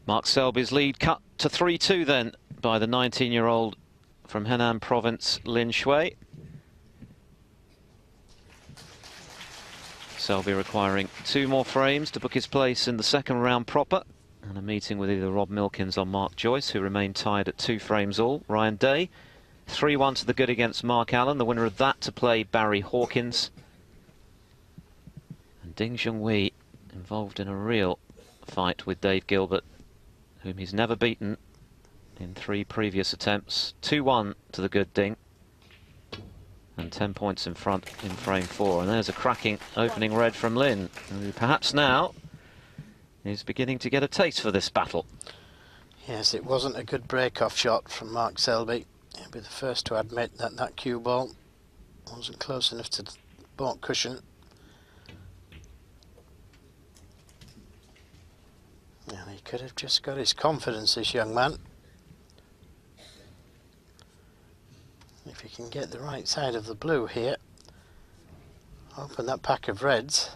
Mark Selby's lead cut to 3-2 then by the 19-year-old from Henan Province, Lin Shuai. Selby requiring 2 more frames to book his place in the second round proper. And a meeting with either Rob Milkins or Mark Joyce, who remain tied at 2 frames all. Ryan Day, 3-1 to the good against Mark Allen. The winner of that to play Barry Hawkins. And Ding Junhui involved in a real fight with Dave Gilbert, whom he's never beaten in 3 previous attempts. 2-1 to the good Ding. And 10 points in front in frame 4. And there's a cracking opening red from Lin, who perhaps now is beginning to get a taste for this battle. Yes, it wasn't a good break-off shot from Mark Selby. He'll be the first to admit that that cue ball wasn't close enough to the baulk cushion. And he could have just got his confidence, this young man. If he can get the right side of the blue here, open that pack of reds.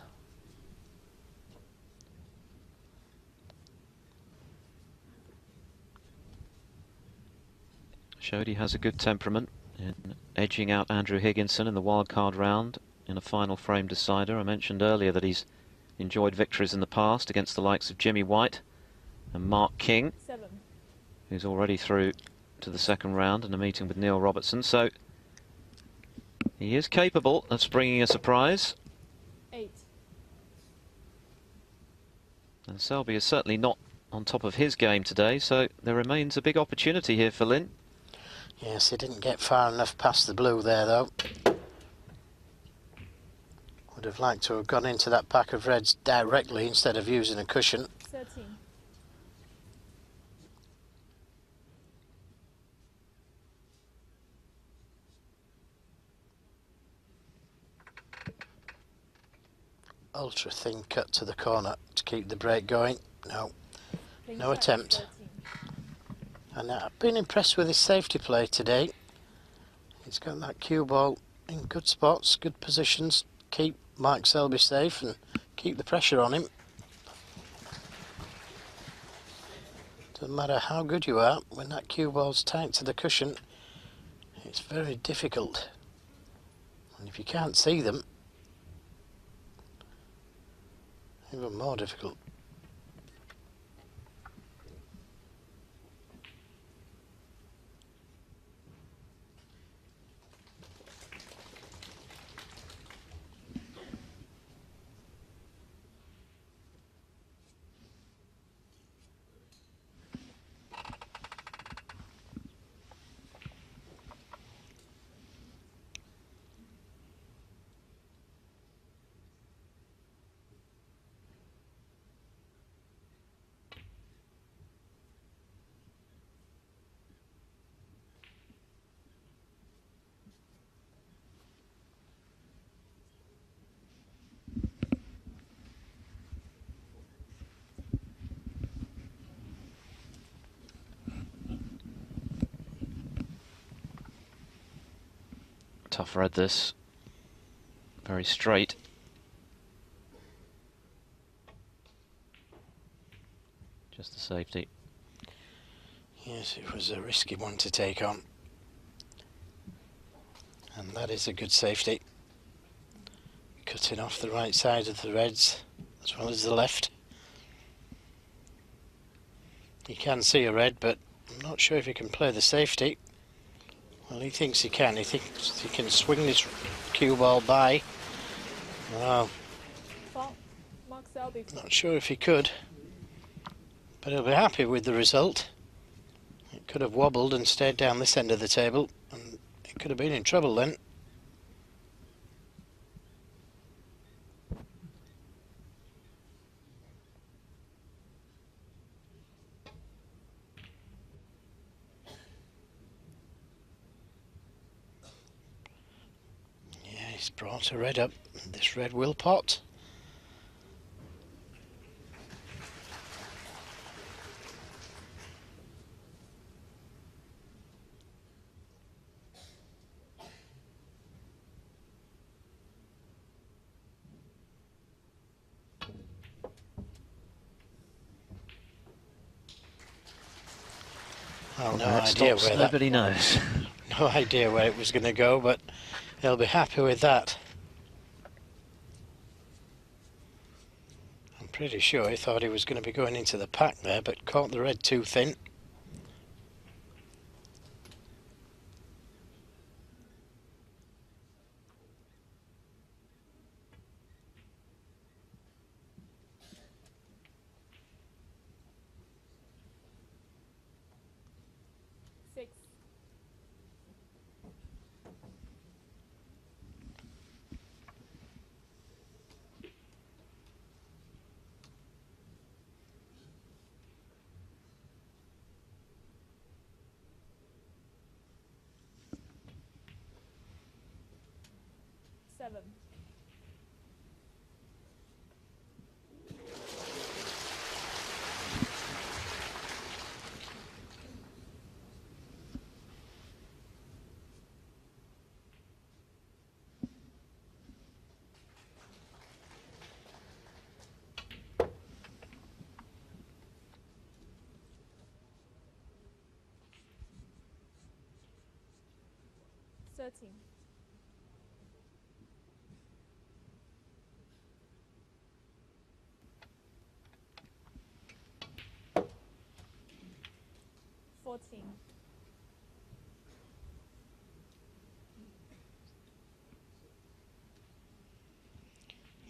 Showed he has a good temperament in edging out Andrew Higginson in the wildcard round in a final frame decider. I mentioned earlier that he's enjoyed victories in the past against the likes of Jimmy White and Mark King, who's already through to the second round in a meeting with Neil Robertson. So he is capable of springing a surprise. 8. And Selby is certainly not on top of his game today, so there remains a big opportunity here for Lin. Yes, he didn't get far enough past the blue there, though. Would have liked to have gone into that pack of reds directly instead of using a cushion. 13. Ultra thin cut to the corner to keep the break going. No attempt. 13. And I've been impressed with his safety play today. He's got that cue ball in good spots, good positions, keep Mark Selby safe and keep the pressure on him. Doesn't matter how good you are, when that cue ball's tight to the cushion, it's very difficult. And if you can't see them, even more difficult. Tough red this. Very straight. Just the safety. Yes, it was a risky one to take on. And that is a good safety. Cutting off the right side of the reds as well as the left. You can see a red, but I'm not sure if he can play the safety. Well, he thinks he can. He thinks he can swing this cue ball by. Wow. Mark Selby. Not sure if he could. But he'll be happy with the result. It could have wobbled and stayed down this end of the table, and it could have been in trouble then. He's brought a red up. This red will pot. Well, no Where it idea stops, where nobody knows. no idea where it was going to go, but he'll be happy with that. I'm pretty sure he thought he was going to be going into the pack there, but caught the red too thin. Six. Seven. Thirteen. Fourteen.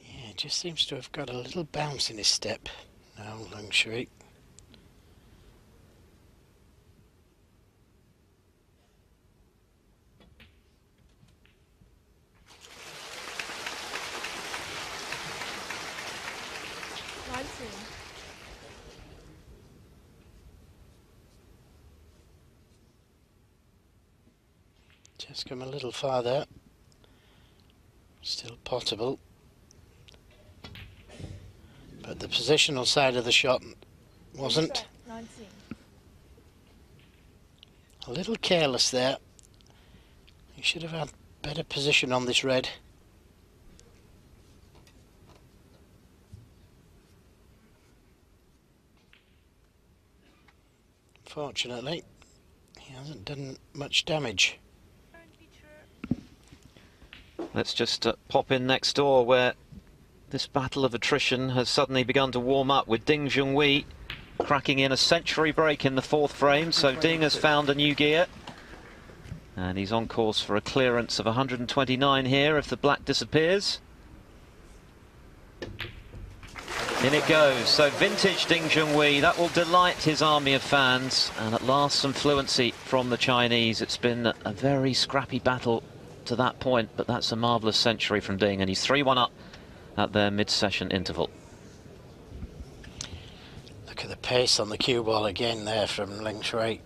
Yeah, it just seems to have got a little bounce in his step now, Lin Shuai. 19. Just come a little farther. Still potable. But the positional side of the shot wasn't. 19. A little careless there. He should have had better position on this red. Fortunately, he hasn't done much damage. Let's just pop in next door where this battle of attrition has suddenly begun to warm up, with Ding Junhui cracking in a century break in the fourth frame. So Ding has found a new gear, and he's on course for a clearance of 129 here if the black disappears. In it goes. So vintage Ding Junhui, that will delight his army of fans, and at last some fluency from the Chinese. It's been a very scrappy battle to that point, but that's a marvellous century from Ding, and he's 3-1 up at their mid-session interval. Look at the pace on the cue ball again there from Lin Shuai.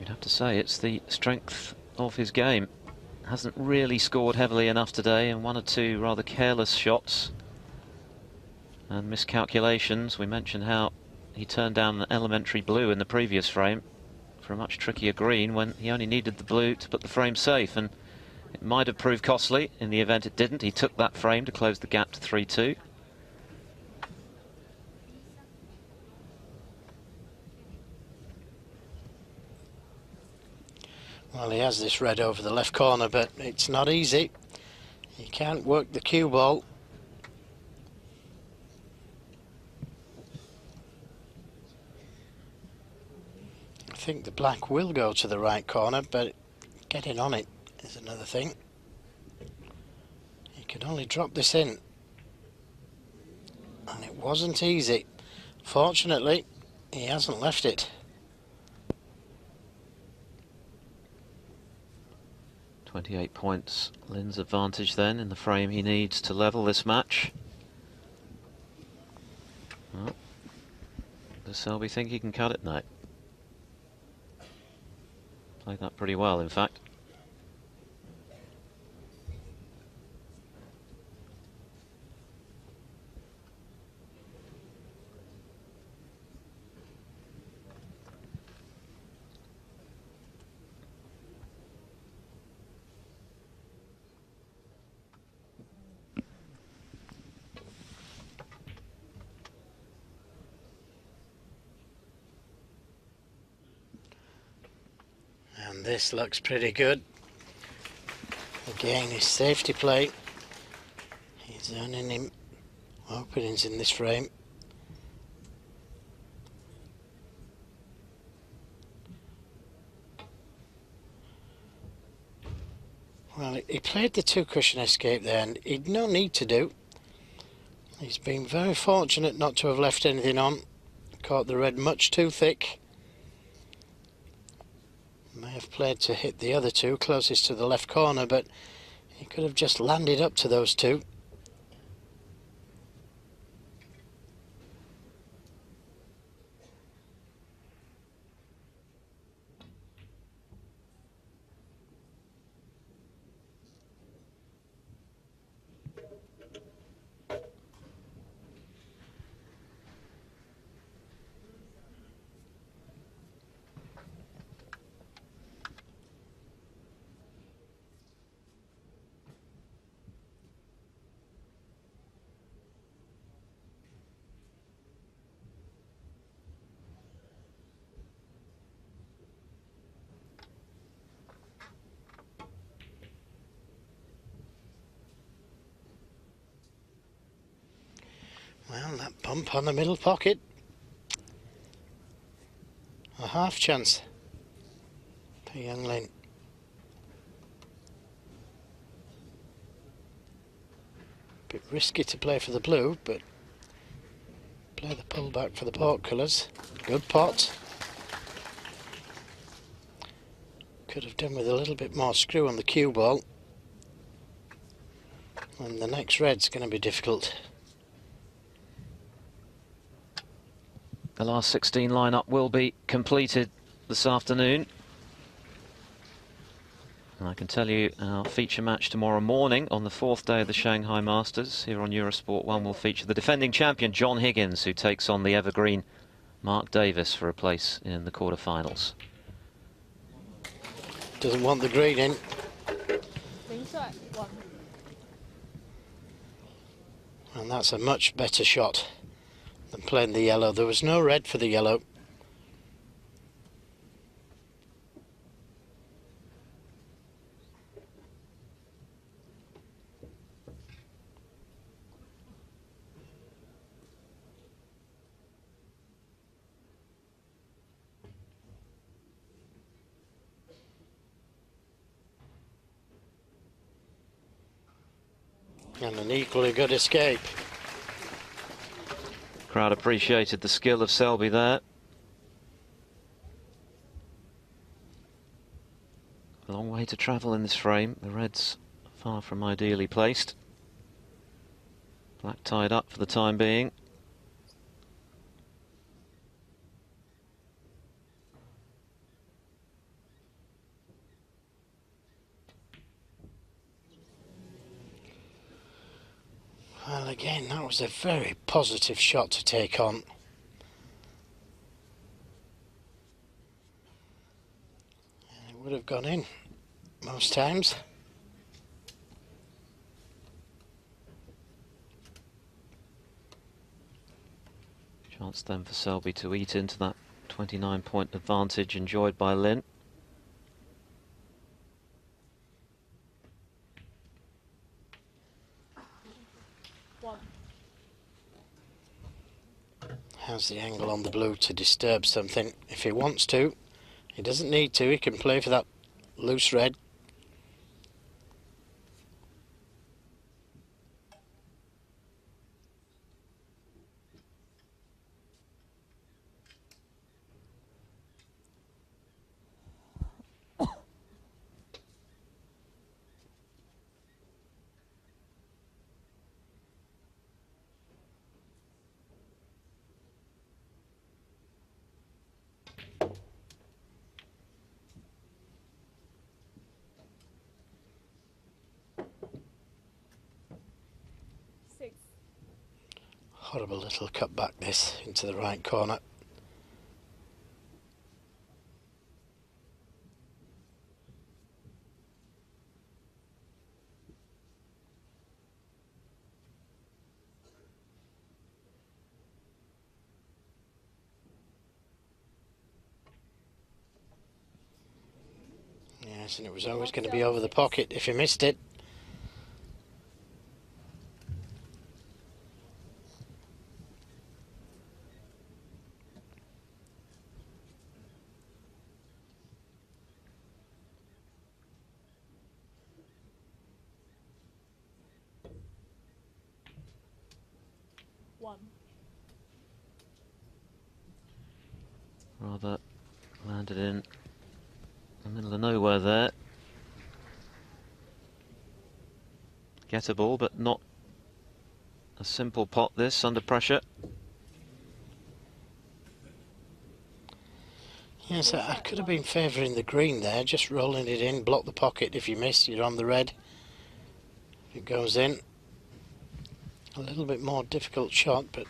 You'd have to say it's the strength of his game. Hasn't really scored heavily enough today, and one or two rather careless shots and miscalculations. We mentioned how he turned down an elementary blue in the previous frame for a much trickier green when he only needed the blue to put the frame safe, and it might have proved costly. In the event it didn't, he took that frame to close the gap to 3-2. Well, he has this red over the left corner, but it's not easy. He can't work the cue ball. I think the black will go to the right corner, but getting on it is another thing. He could only drop this in, and it wasn't easy. Fortunately, he hasn't left it. 28 points, Lin's advantage then in the frame he needs to level this match. Well, does Selby think he can cut it? No. Played that pretty well, in fact. And this looks pretty good. Again, his safety play. He's earning him openings in this frame. Well, he played the two-cushion escape there, and he'd no need to do. He's been very fortunate not to have left anything on. Caught the red much too thick. May have played to hit the other two closest to the left corner, but he could have just landed up to those two. Well, that bump on the middle pocket. A half chance for young Lin. Bit risky to play for the blue, but play the pullback for the portcolours. Good pot. Could have done with a little bit more screw on the cue ball. And the next red's going to be difficult. The last 16 lineup will be completed this afternoon. And I can tell you our feature match tomorrow morning on the 4th day of the Shanghai Masters here on Eurosport 1 will feature the defending champion John Higgins, who takes on the evergreen Mark Davis for a place in the quarterfinals. Doesn't want the green in. Lin Shuai, 1. And that's a much better shot than playing the yellow. There was no red for the yellow. And an equally good escape. Crowd appreciated the skill of Selby there. A long way to travel in this frame. The red's far from ideally placed. Black tied up for the time being. Well, again, that was a very positive shot to take on. And it would have gone in most times. Chance then for Selby to eat into that 29-point advantage enjoyed by Lin. Has the angle on the blue to disturb something if he wants to. He doesn't need to, he can play for that loose red. Horrible little cut back this into the right corner. Yes, and it was always going to be over the pocket if he missed it. One. Rather landed in the middle of nowhere there. Gettable, but not a simple pot this, under pressure. Yes, I could have been favouring the green there, just rolling it in, block the pocket. If you miss, you're on the red. If it goes in, a little bit more difficult shot, but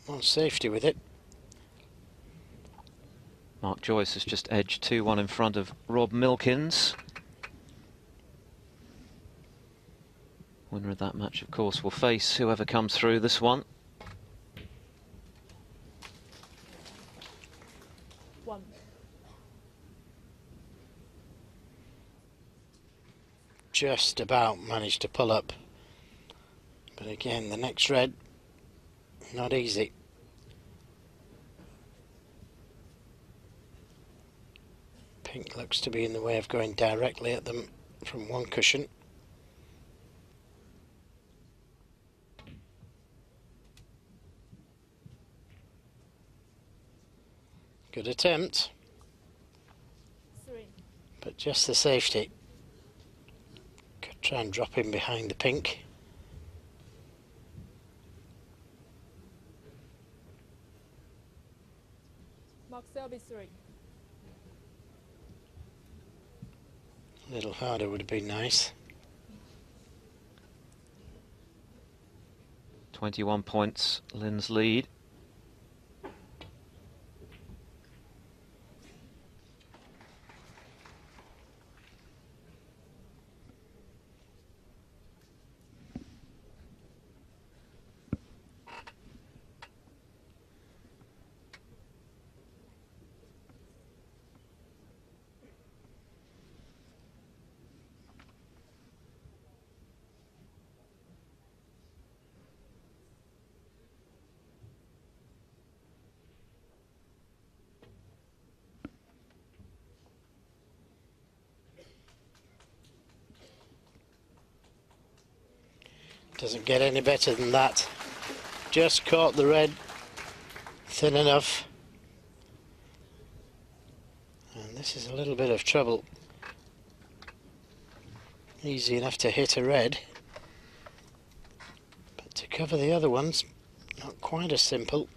more safety with it. Mark Joyce has just edged 2-1 in front of Rob Milkins. Winner of that match, of course, will face whoever comes through this one. One. Just about managed to pull up. But again, the next red, not easy. Pink looks to be in the way of going directly at them from one cushion. Good attempt, Three. but just the safety. Could try and drop him behind the pink. Mark Selby, three. A little harder would have been nice. 21 points, Lin's lead. Doesn't get any better than that. Just caught the red thin enough. And this is a little bit of trouble. Easy enough to hit a red, but to cover the other ones, not quite as simple.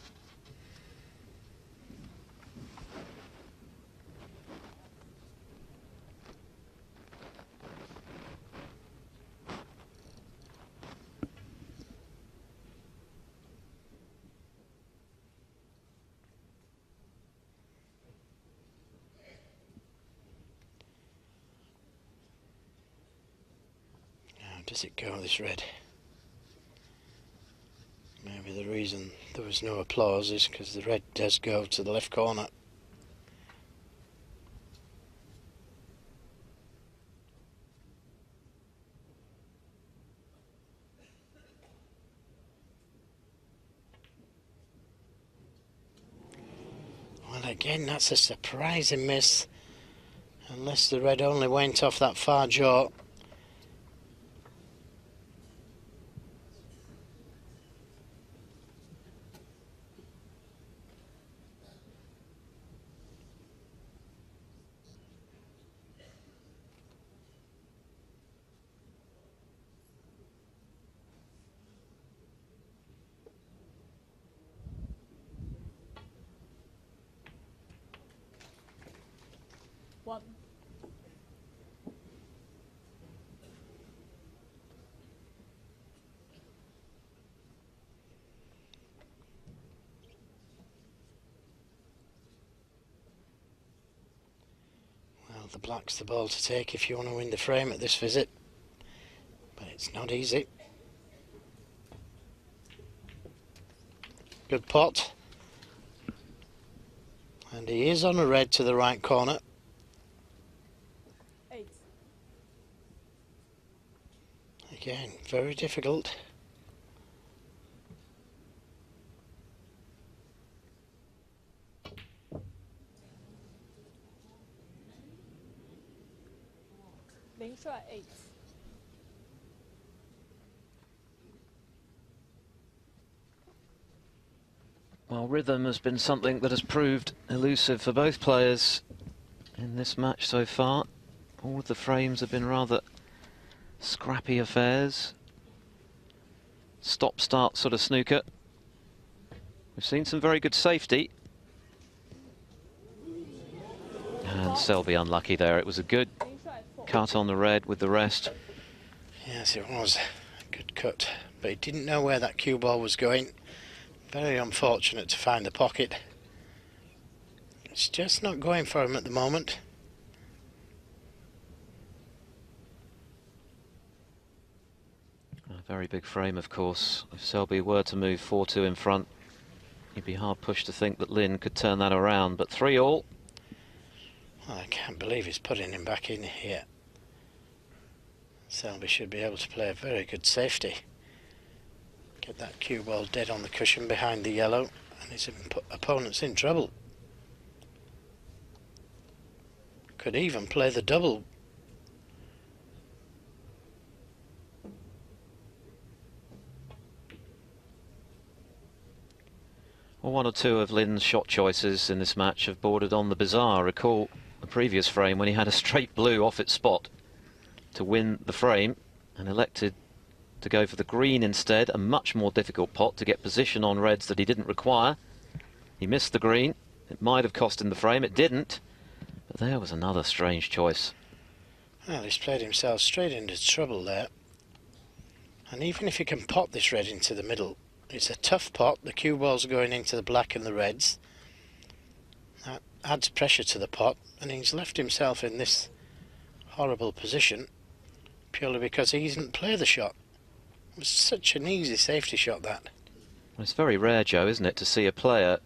Does it go, this red? Maybe the reason there was no applause is because the red does go to the left corner. Well, again, that's a surprising miss, unless the red only went off that far jaw. One. Well, the black's the ball to take if you want to win the frame at this visit, but it's not easy. Good pot. And he is on a red to the right corner. very difficult. Lin Shuai 8. Well, rhythm has been something that has proved elusive for both players in this match so far. All of the frames have been rather scrappy affairs. Stop-start sort of snooker. We've seen some very good safety. And Selby unlucky there. It was a good Lin Shuai 4. cut on the red with the rest. Yes, it was a good cut, but he didn't know where that cue ball was going. Very unfortunate to find the pocket. It's just not going for him at the moment. A very big frame, of course. If Selby were to move 4-2 in front, he'd be hard pushed to think that Lin could turn that around. But 3-all. Well, I can't believe he's putting him back in here. Selby should be able to play a very good safety. Get that cue ball dead on the cushion behind the yellow, and his opponent's in trouble. Could even play the double. Well, one or two of Lin's shot choices in this match have bordered on the bizarre. Recall the previous frame when he had a straight blue off its spot to win the frame and elected to go for the green instead, a much more difficult pot to get position on reds that he didn't require. He missed the green. It might have cost him the frame. It didn't. But there was another strange choice. Well, he's played himself straight into trouble there. And even if you can pot this red into the middle, it's a tough pot. The cue balls are going into the black and the reds. That adds pressure to the pot, and he's left himself in this horrible position purely because he didn't play the shot. It was such an easy safety shot, that. Well, it's very rare, Joe, isn't it, to see a player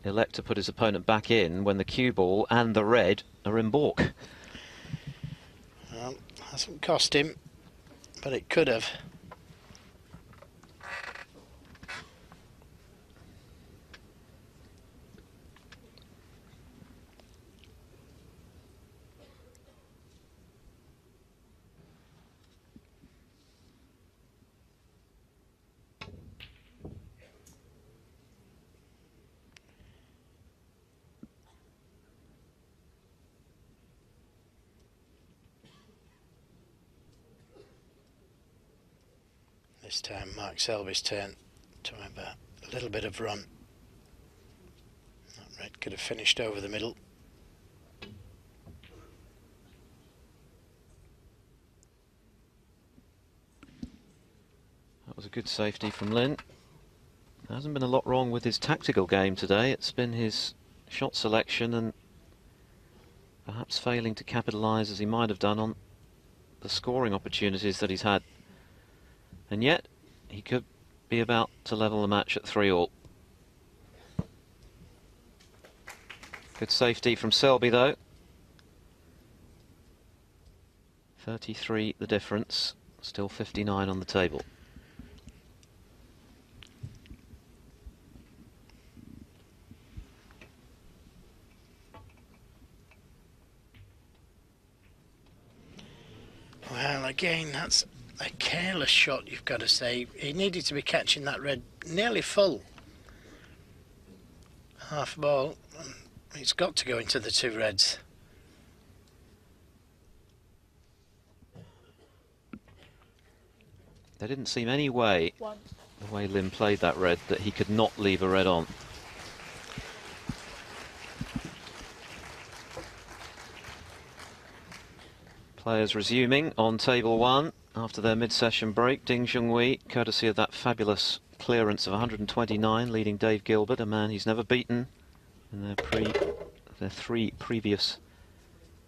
elect to put his opponent back in when the cue ball and the red are in baulk. Well, hasn't cost him, but it could have. This time Mark Selby's turn to have a little bit of run. That red could have finished over the middle. That was a good safety from Lin. There hasn't been a lot wrong with his tactical game today. It's been his shot selection and perhaps failing to capitalise as he might have done on the scoring opportunities that he's had. And yet, he could be about to level the match at 3-all. Good safety from Selby, though. 33 the difference, still 59 on the table. Well, again, that's a careless shot, you've got to say. He needed to be catching that red nearly full. Half ball. It's got to go into the two reds. There didn't seem any way, the way Lin played that red, that he could not leave a red on. Players resuming on table one after their mid-session break. Ding Junhui, courtesy of that fabulous clearance of 129, leading Dave Gilbert, a man he's never beaten in their three previous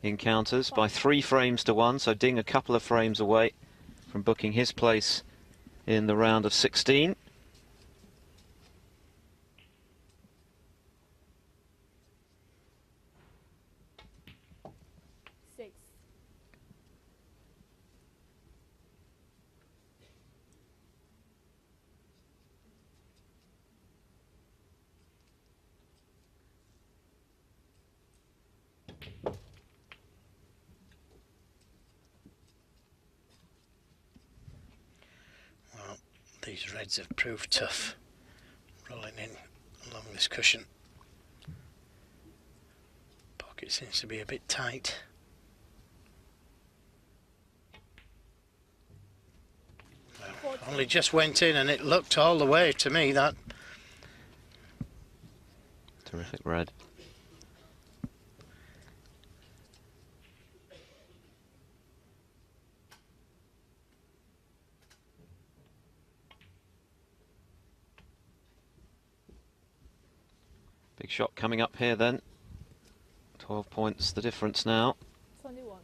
encounters, by 3 frames to 1. So Ding a couple of frames away from booking his place in the round of 16. These reds have proved tough, rolling in along this cushion. Pocket seems to be a bit tight. Well, only just went in and it looked all the way to me that. Terrific red. Big shot coming up here then. 12 points the difference now. 21.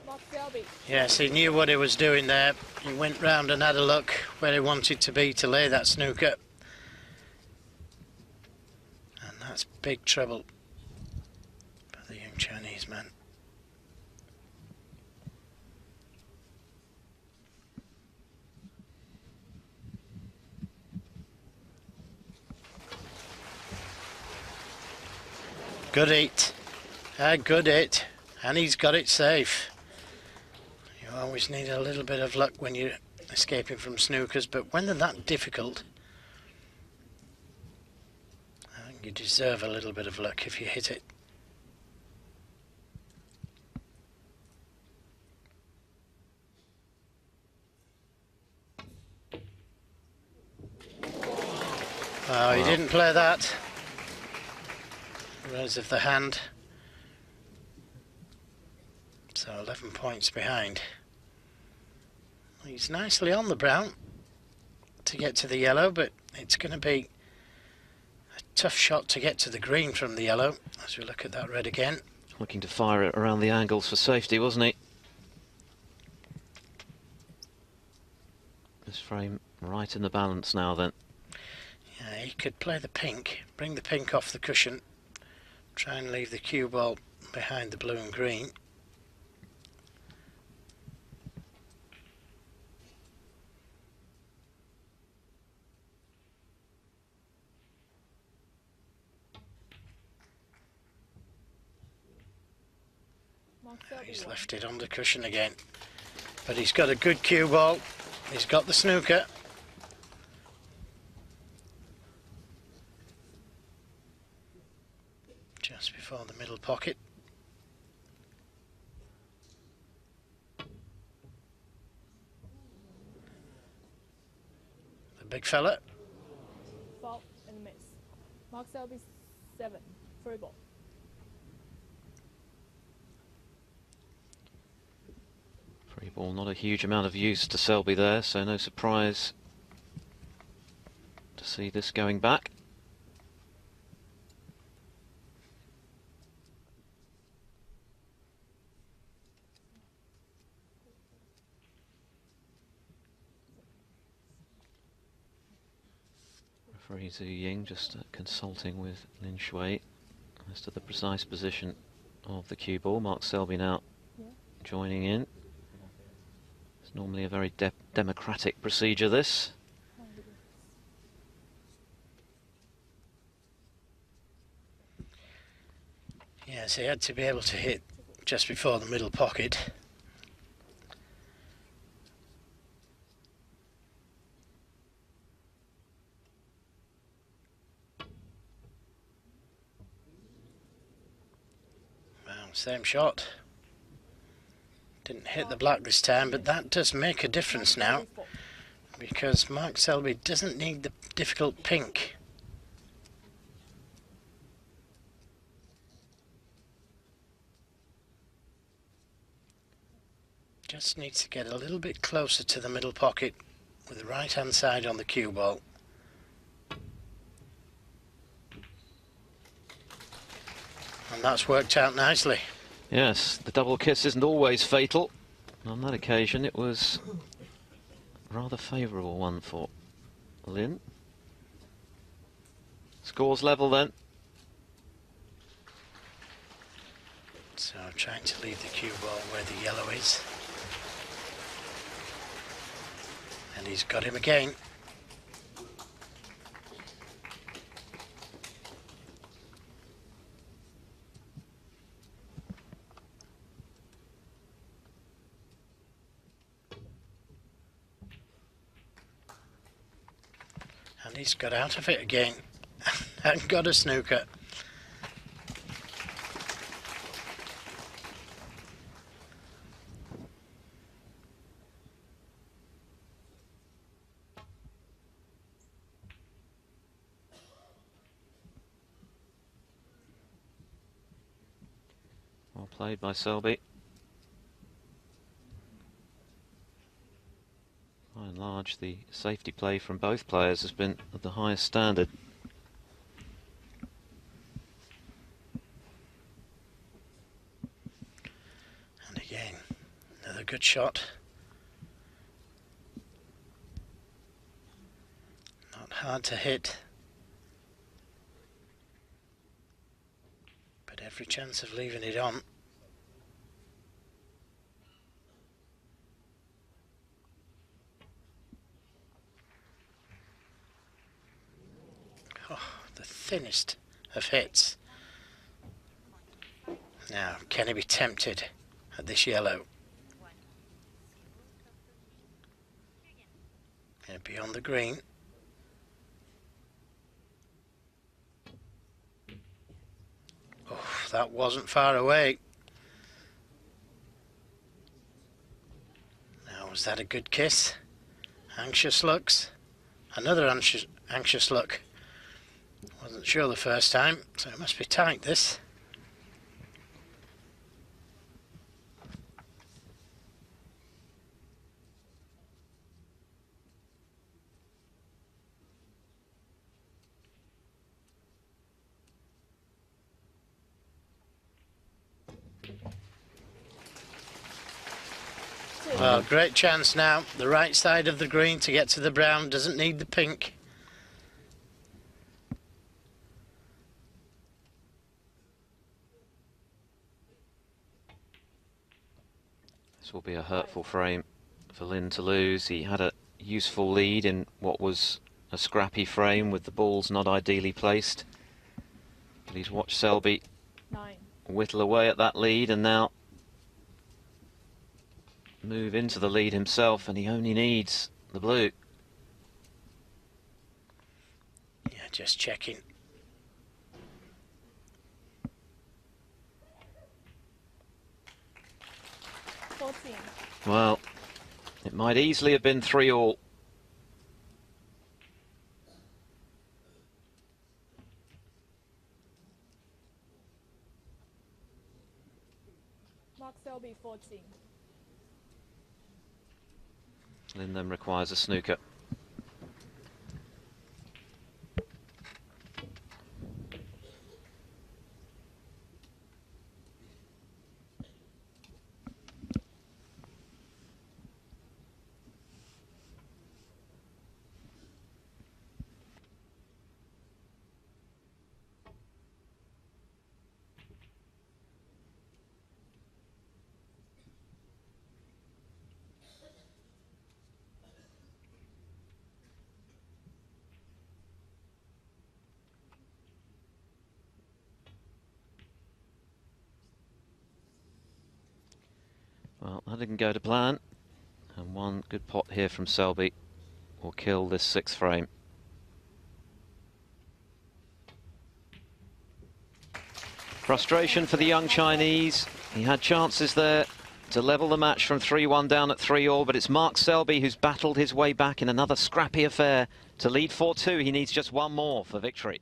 Mark Selby. Yes, he knew what he was doing there. He went round and had a look where he wanted to be to lay that snooker. And that's big trouble for the young Chinese man. Good hit. A good hit. And he's got it safe. You always need a little bit of luck when you're escaping from snookers, but when they're that difficult, I think you deserve a little bit of luck if you hit it. Oh, he didn't play that. Raise of the hand. So 11 points behind. He's nicely on the brown to get to the yellow, but it's going to be a tough shot to get to the green from the yellow as we look at that red again. Looking to fire it around the angles for safety, wasn't he? This frame right in the balance now then. Yeah, he could play the pink, bring the pink off the cushion, try and leave the cue ball behind the blue and green. He's left it on the cushion again, but he's got a good cue ball. He's got the snooker. Just before the middle pocket. The big fella. Fault and miss. Mark Selby 7. Free ball. Free ball, not a huge amount of use to Selby there, so no surprise to see this going back. Referee Zhu Ying just consulting with Lin Shuai as to the precise position of the cue ball. Mark Selby now joining in. It's normally a very democratic procedure, this. Yes, he had to be able to hit just before the middle pocket. Well, same shot. Didn't hit the black this time, but that does make a difference now, because Mark Selby doesn't need the difficult pink. Just needs to get a little bit closer to the middle pocket with the right hand side on the cue ball. And that's worked out nicely. Yes, the double kiss isn't always fatal. On that occasion it was a rather favourable one for Lin. Scores level then. So I'm trying to leave the cue ball where the yellow is. And he's got him again. And he's got out of it again and got a snooker. Well played by Selby. By and large, the safety play from both players has been of the highest standard. And again, another good shot. Not hard to hit, but every chance of leaving it on. Oh, the thinnest of hits. Now, can he be tempted at this yellow? Yeah, beyond the green. Oh, that wasn't far away. Now, was that a good kiss? Anxious looks. Another anxious look. Wasn't sure the first time, so it must be tight, this. Well, great chance now. The right side of the green to get to the brown. Doesn't need the pink. This will be a hurtful frame for Lin to lose. He had a useful lead in what was a scrappy frame with the balls not ideally placed. But he's watched Selby whittle away at that lead and now move into the lead himself, and he only needs the blue. Yeah, just checking. Well, it might easily have been 3-all. Mark Selby 14. Lin then requires a snooker. Well, that didn't go to plan, and one good pot here from Selby will kill this sixth frame. Frustration for the young Chinese. He had chances there to level the match from 3-1 down at 3-all, but it's Mark Selby who's battled his way back in another scrappy affair to lead 4-2. He needs just one more for victory.